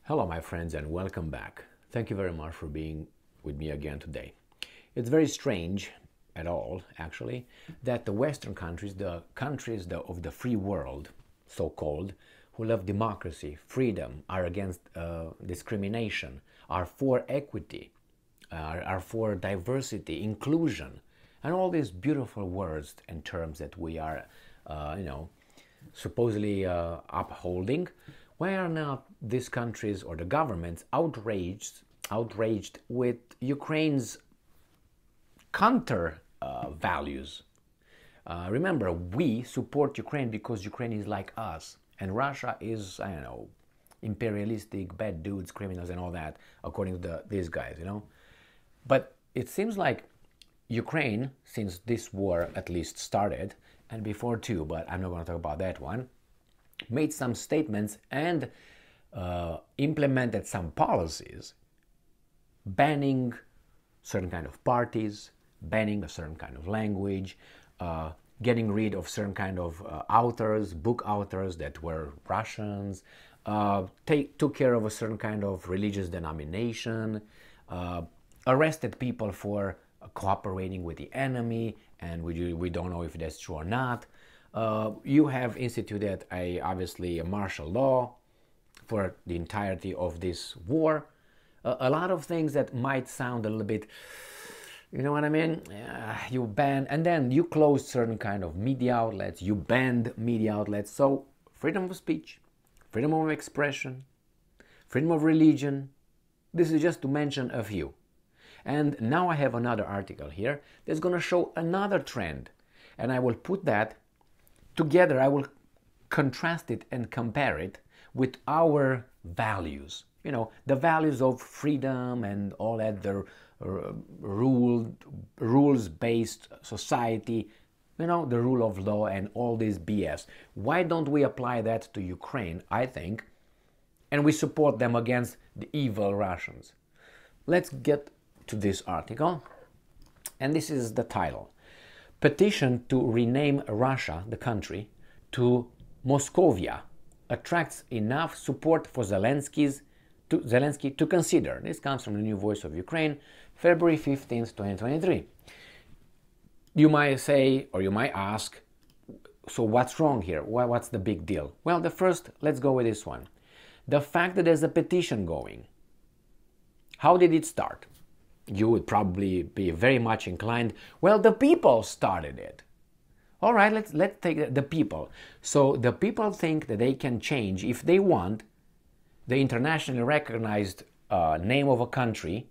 Hello, my friends, and welcome back. Thank you very much for being with me again today. It's very strange, at all, actually, that the Western countries, the countries of the free world, so-called, who love democracy, freedom, are against discrimination, are for equity, are for diversity, inclusion, and all these beautiful words and terms that we are, supposedly upholding. Why are not these countries or the governments outraged with Ukraine's counter values? Remember, we support Ukraine because Ukraine is like us, and Russia is, I don't know, imperialistic, bad dudes, criminals, and all that, according to these guys, But it seems like Ukraine, since this war at least started, and before too, but I'm not going to talk about that one, made some statements and implemented some policies banning certain kind of parties, banning a certain kind of language, getting rid of certain kind of authors, book authors that were Russians, took care of a certain kind of religious denomination, arrested people for cooperating with the enemy, and we don't know if that's true or not. You have instituted obviously a martial law for the entirety of this war. A lot of things that might sound a little bit, you know what I mean? You ban, and then you close certain kind of media outlets, you banned media outlets. So freedom of speech, freedom of expression, freedom of religion. This is just to mention a few. And now I have another article here that's going to show another trend. And I will put that together. I will contrast it and compare it with our values. The values of freedom and all that, the rules-based society, the rule of law and all this BS. Why don't we apply that to Ukraine, I think, and we support them against the evil Russians? Let's get to this article, and this is the title. Petition to rename Russia, the country, to Moscovia attracts enough support for Zelensky to consider. This comes from the New Voice of Ukraine, February 15th, 2023. You might say, or you might ask, so what's wrong here? What's the big deal? Well, let's go with this one. The fact that there's a petition going. How did it start? You would probably be very much inclined, well, the people started it. All right, let's take the people. So the people think that they can change, if they want, the internationally recognized name of a country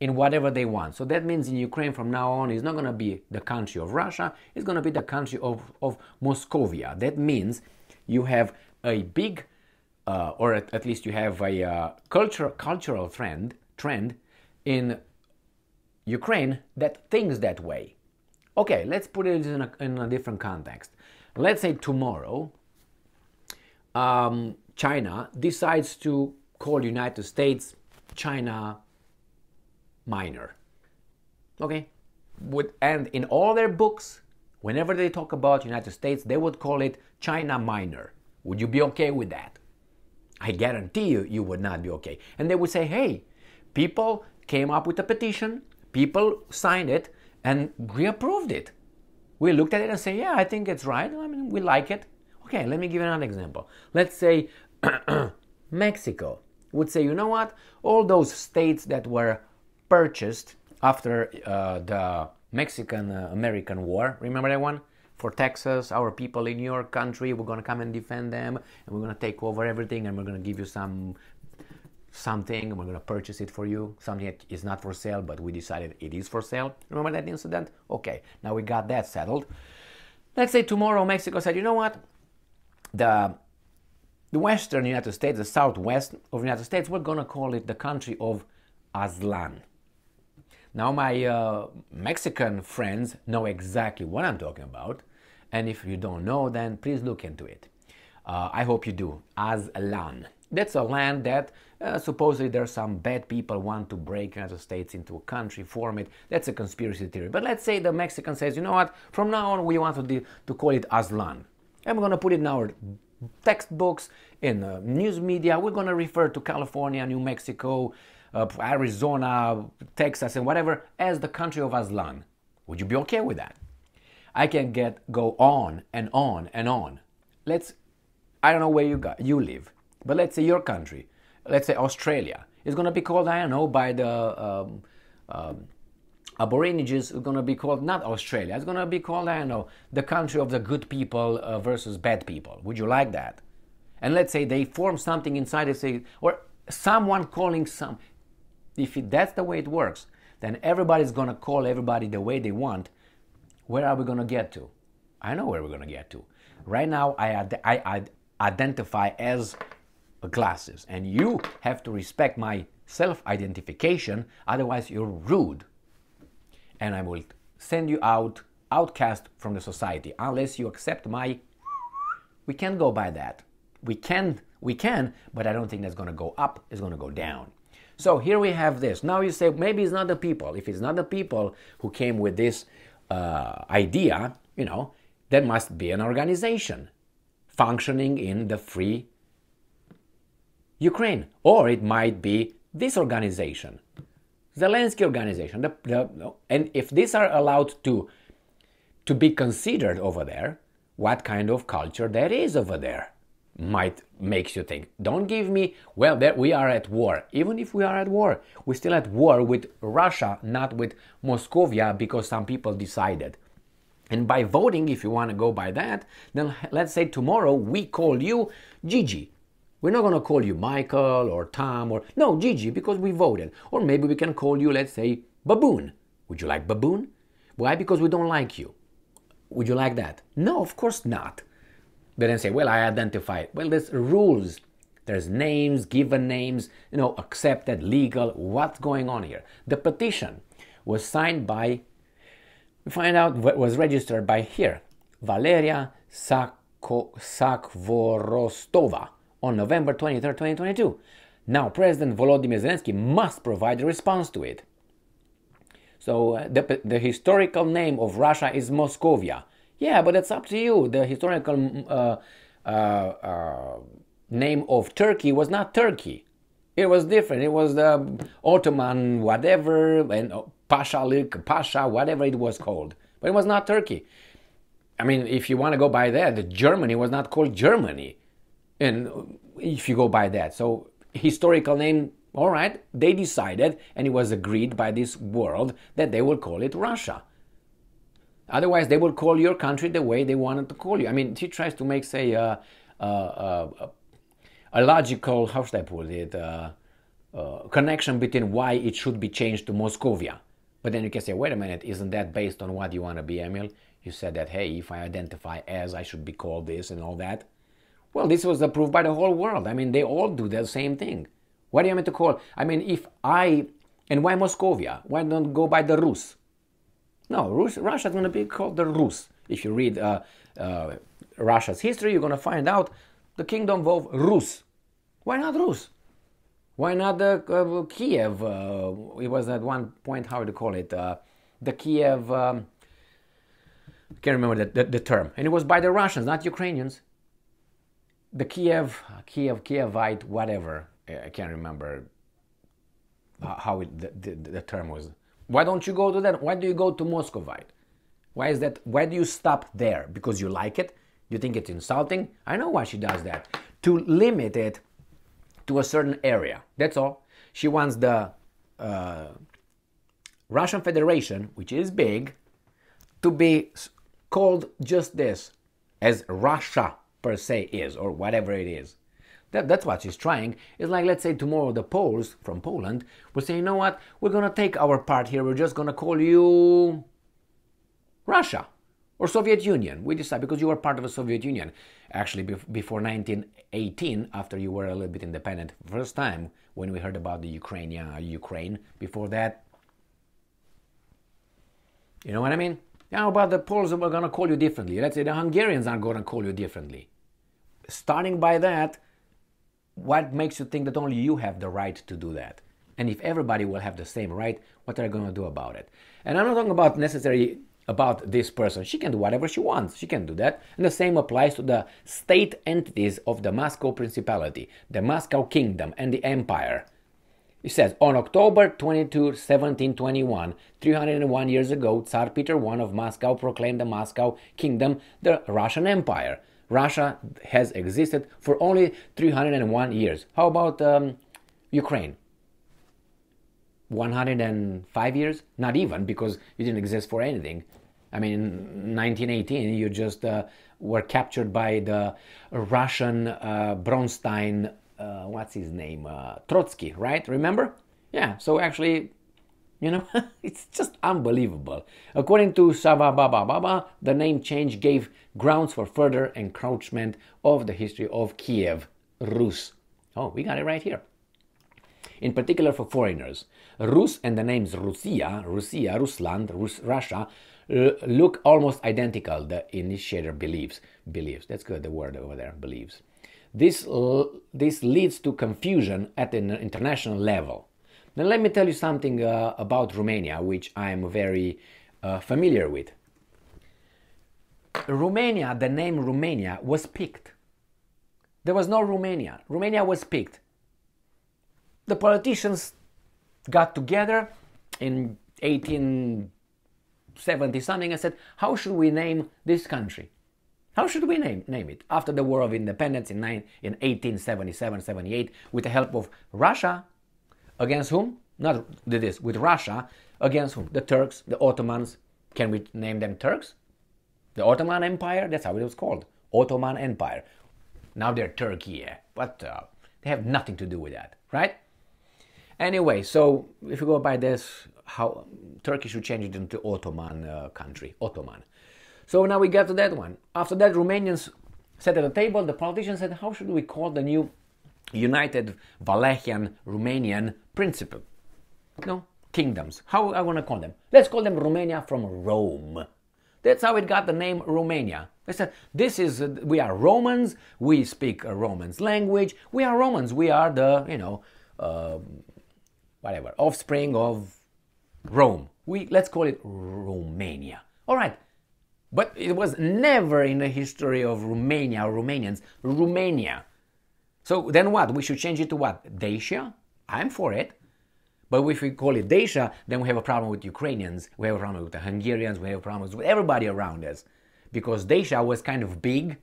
in whatever they want. So that means in Ukraine from now on, it's not going to be the country of Russia, it's going to be the country of Moscovia. That means you have a big, or at least you have a cultural trend in Ukraine that thinks that way. Okay, let's put it in a different context. Let's say tomorrow, China decides to call United States China Minor. Okay? And in all their books, whenever they talk about United States, they would call it China Minor. Would you be okay with that? I guarantee you would not be okay. And they would say, hey, people came up with a petition, people signed it, and we approved it. We looked at it and say, yeah, I think it's right. I mean, we like it. Okay, let me give you another example. Let's say Mexico would say, you know what? All those states that were purchased after the Mexican-American War, remember that one? For Texas, our people in your country, we're going to come and defend them, and we're going to take over everything, and we're going to give you something, and we're going to purchase it for you, something that is not for sale, but we decided it is for sale. Remember that incident? Okay, now we got that settled. Let's say tomorrow Mexico said, you know what? The western United States, the southwest of the United States, we're going to call it the country of Aztlan. Now my Mexican friends know exactly what I'm talking about, and if you don't know, then please look into it. I hope you do. Aztlan. That's a land that supposedly there's some bad people want to break the United States into a country, form it. That's a conspiracy theory. But let's say the Mexican says, you know what, from now on we want to call it Aztlan. And we're going to put it in our textbooks, in news media, we're going to refer to California, New Mexico, Arizona, Texas, and whatever as the country of Aslan. Would you be okay with that? I can go on and on and on. I don't know where you live, but let's say your country, let's say Australia, is going to be called, I don't know, by the Aborigines, is going to be called not Australia, it's going to be called, I don't know, the country of the good people versus bad people. Would you like that? And let's say they form something inside, or someone calling some, if that's the way it works, then everybody's going to call everybody the way they want. Where are we going to get to? I know where we're going to get to. Right now, I identify as glasses, and you have to respect my self-identification, otherwise you're rude. And I will send you outcast from the society, unless you accept my... We can't go by that. We can, but I don't think that's going to go up, it's going to go down. So here we have this. Now you say, maybe it's not the people. If it's not the people who came with this idea, there must be an organization functioning in the free Ukraine. Or it might be this organization, Zelensky organization. And if these are allowed to be considered over there, what kind of culture there is over there might makes you think. Don't give me, well, we are at war. Even if we are at war, we're still at war with Russia, not with Moscovia, because some people decided. And by voting, if you want to go by that, then let's say tomorrow we call you Gigi. We're not going to call you Michael or Tom or... No, Gigi, because we voted. Or maybe we can call you, let's say, Baboon. Would you like Baboon? Why? Because we don't like you. Would you like that? No, of course not. But then say, well, I identify. Well, there's rules. There's names, given names, accepted, legal. What's going on here? The petition was signed by... We find out what was registered by here, Valeria Sakvorostova on November 23rd, 2022. Now, President Volodymyr Zelensky must provide a response to it. So, the historical name of Russia is Moscovia. Yeah, but it's up to you. The historical name of Turkey was not Turkey. It was different. It was the Ottoman whatever, and Pasha, whatever it was called. But it was not Turkey. I mean, if you want to go by that, Germany was not called Germany. And if you go by that. So, historical name, all right, they decided, and it was agreed by this world, that they will call it Russia. Otherwise, they will call your country the way they wanted to call you. I mean, she tries to make, say, a logical, how should I put it, connection between why it should be changed to Moscovia. But then you can say, wait a minute, isn't that based on what you want to be, Emil? You said that, hey, if I identify as, I should be called this and all that. Well, this was approved by the whole world. I mean, they all do the same thing. What do you want me to call? I mean, and why Moscovia? Why don't go by the Rus? No, Russia is going to be called the Rus. If you read Russia's history, you're going to find out the kingdom of Rus. Why not Rus? Why not the Kiev? It was at one point, how do you call it? The Kiev, I can't remember the term. And it was by the Russians, not Ukrainians. The Kievite, whatever. I can't remember how the term was. Why don't you go to that? Why do you go to Muscovite? Why is that? Why do you stop there? Because you like it? You think it's insulting? I know why she does that. To limit it to a certain area. That's all. She wants the Russian Federation, which is big, to be called just this, as Russia per se is, or whatever it is. That's what she's trying. It's like, let's say tomorrow the Poles from Poland will say, you know what, we're going to take our part here. We're just going to call you Russia or Soviet Union. We decide, because you were part of the Soviet Union. Actually, before 1918, after you were a little bit independent, first time when we heard about the Ukraine. Before that, you know what I mean? Now about the Poles, we're going to call you differently. Let's say the Hungarians are going to call you differently. Starting by that, what makes you think that only you have the right to do that? And if everybody will have the same right, what are you going to do about it? And I'm not talking about necessarily about this person. She can do whatever she wants. She can do that. And the same applies to the state entities of the Moscow Principality, the Moscow Kingdom, and the Empire. It says, on October 22, 1721, 301 years ago, Tsar Peter I of Moscow proclaimed the Moscow Kingdom the Russian Empire. Russia has existed for only 301 years. How about Ukraine? 105 years? Not even, because you didn't exist for anything. I mean, in 1918, you just were captured by the Russian Bronstein, what's his name? Trotsky, right? Remember? Yeah, so actually, you know, it's just unbelievable. According to Sava Baba Baba, the name change gave grounds for further encroachment of the history of Kiev, Rus. Oh, we got it right here. In particular for foreigners, Rus and the names Russia, Rusland, Russia look almost identical, the initiator believes. That's good, the word over there, believes. This leads to confusion at an international level. Now let me tell you something about Romania, which I am very familiar with. Romania, the name Romania was picked. There was no Romania. Romania was picked. The politicians got together in 1870 something and said, how should we name this country? How should we name it? After the War of Independence in 1877-78, with the help of Russia, against whom? Not this, with Russia, against whom? The Turks, the Ottomans. Can we name them Turks? The Ottoman Empire, that's how it was called. Ottoman Empire. Now they're Turkey, but they have nothing to do with that, right? Anyway, so if you go by this, how Turkey should change it into Ottoman country, Ottoman. So now we get to that one. After that, Romanians sat at the table. The politicians said, how should we call the new United Wallachian Romanian Principle? No, kingdoms. How I want to call them? Let's call them Romania from Rome. That's how it got the name Romania. They said, we are Romans, we speak a Romance language, we are Romans, we are the, offspring of Rome. Let's call it Romania. All right. But it was never in the history of Romania or Romanians, Romania. So then what? We should change it to what? Dacia? I'm for it. But if we call it Dacia, then we have a problem with Ukrainians, we have a problem with the Hungarians, we have problems with everybody around us. Because Dacia was kind of big,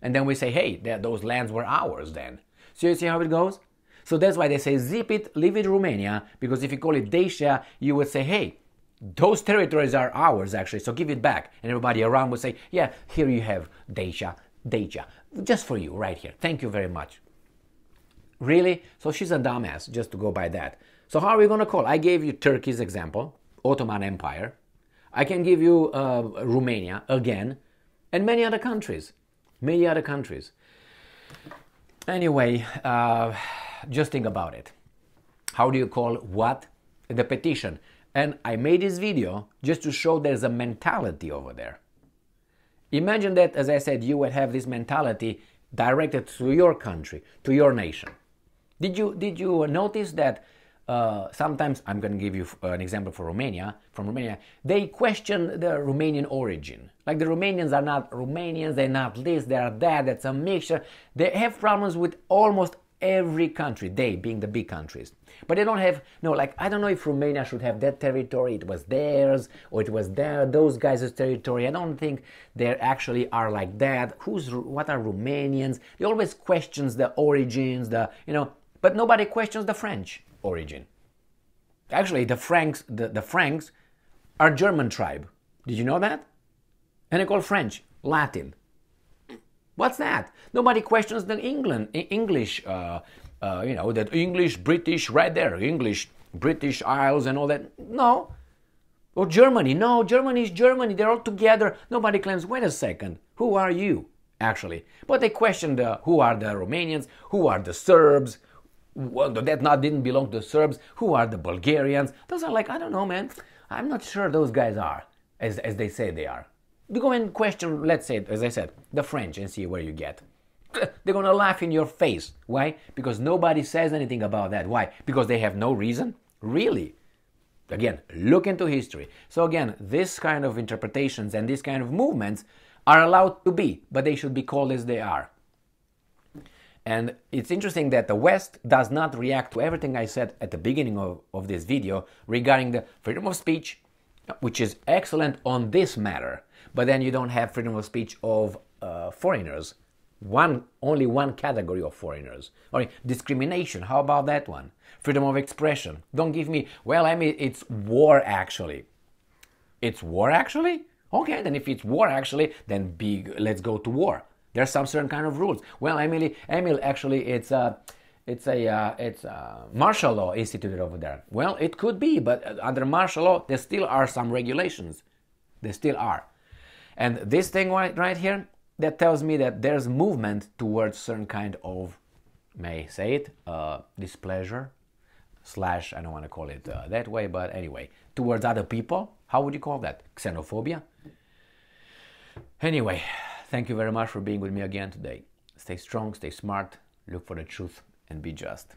and then we say, hey, those lands were ours then. So you see how it goes? So that's why they say zip it, leave it Romania, because if you call it Dacia, you would say, hey, those territories are ours actually, so give it back. And everybody around would say, yeah, here you have Dacia, just for you right here. Thank you very much. Really? So she's a dumbass, just to go by that. So how are we going to call? I gave you Turkey's example, Ottoman Empire. I can give you Romania again, and many other countries. Anyway, just think about it. How do you call what? The petition. And I made this video just to show there's a mentality over there. Imagine that, as I said, you would have this mentality directed to your country, to your nation. Did you notice that sometimes, I'm going to give you an example from Romania, they question the Romanian origin. Like the Romanians are not Romanians, they're not this, they're that, that's a mixture. They have problems with almost every country, they being the big countries. But they don't have, I don't know if Romania should have that territory, it was theirs, or it was those guys' territory. I don't think they actually are like that. What are Romanians? They always questions the origins, but nobody questions the French origin. Actually, the Franks are German tribe. Did you know that? And they call French Latin. What's that? Nobody questions the English, that English, British, right there, English, British Isles and all that. No. Or Germany. No, Germany is Germany. They're all together. Nobody claims, wait a second, who are you, actually? But they question who are the Romanians, who are the Serbs, well, that didn't belong to the Serbs, who are the Bulgarians. Those are I don't know, man. I'm not sure those guys are, as they say they are. You go and question, let's say, as I said, the French and see where you get. They're going to laugh in your face. Why? Because nobody says anything about that. Why? Because they have no reason? Really? Again, look into history. So again, this kind of interpretations and these kind of movements are allowed to be, but they should be called as they are. And it's interesting that the West does not react to everything I said at the beginning of this video regarding the freedom of speech, which is excellent on this matter, but then you don't have freedom of speech of foreigners. Only one category of foreigners. Or discrimination, how about that one? Freedom of expression. Don't give me, well, I mean, it's war actually. It's war actually? Okay, then if it's war actually, then let's go to war. There's some certain kind of rules. Well, Emil, actually, it's martial law instituted over there. Well, it could be, but under martial law, there still are some regulations. There still are. And this thing right here, that tells me that there's movement towards certain kind of, may I say it, displeasure, / I don't want to call it that way, but anyway, towards other people. How would you call that? Xenophobia? Anyway, thank you very much for being with me again today. Stay strong, stay smart, look for the truth, and be just.